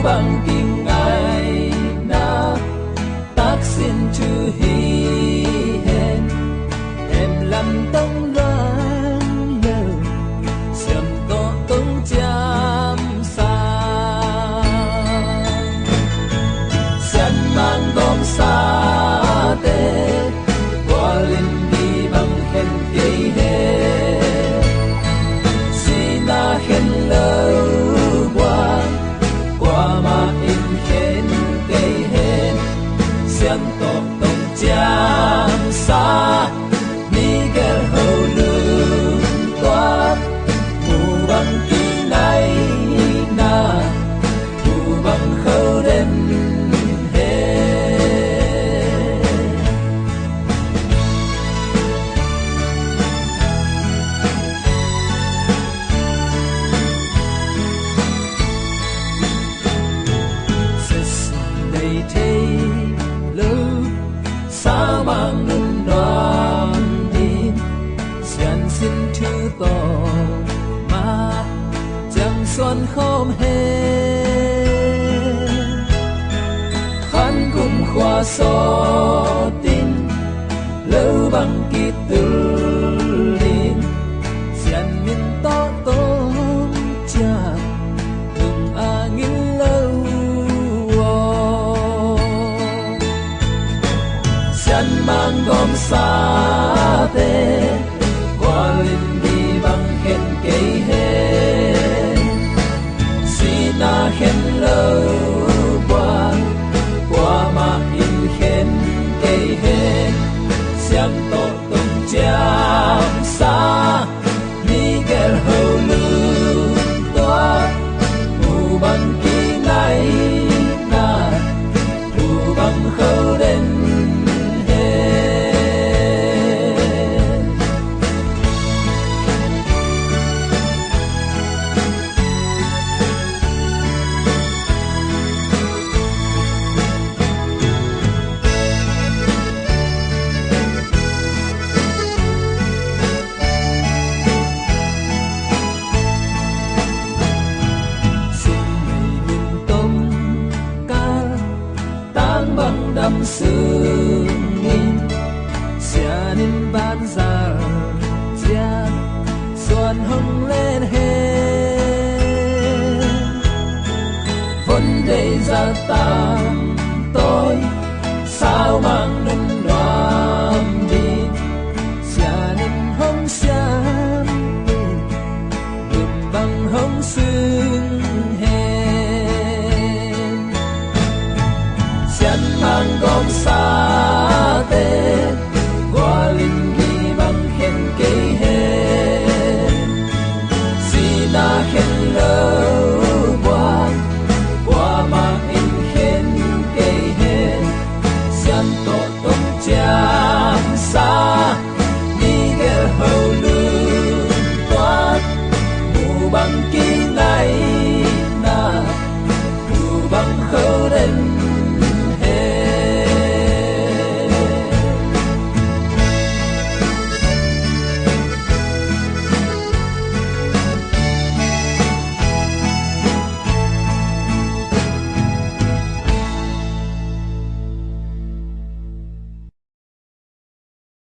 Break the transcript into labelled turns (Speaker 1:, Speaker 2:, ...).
Speaker 1: bằng kinh ngài na tác xin chư hi hẹn em làm tông loan lờ xem to tông chăm sa sen mang gom sa tê qua lên đi bằng khen cây hè sina khen lâu chăm sa Miguel hầu lưng toát phù bằng kỳ này na phù bằng khâu đêm sao mang nung đoàn đi xian xin thứ to mà chẳng xuân không hề khăn cùng khoa so tin lâu bằng kỳ tư linh xian min to tôm cha đừng angin lâu chân mang gom sa tê qua lên đi bằng khen cây hè sina khen lâu qua mà in khen cây hè xiang to tung chăm sa Miguel hầu lưng toát phù bằng kỳ này na phù bằng khâu đen đâm sương nghìn xia nên ban giờ chia xuân hồng lên hết vấn đề gia tăng tôi sao mang nâng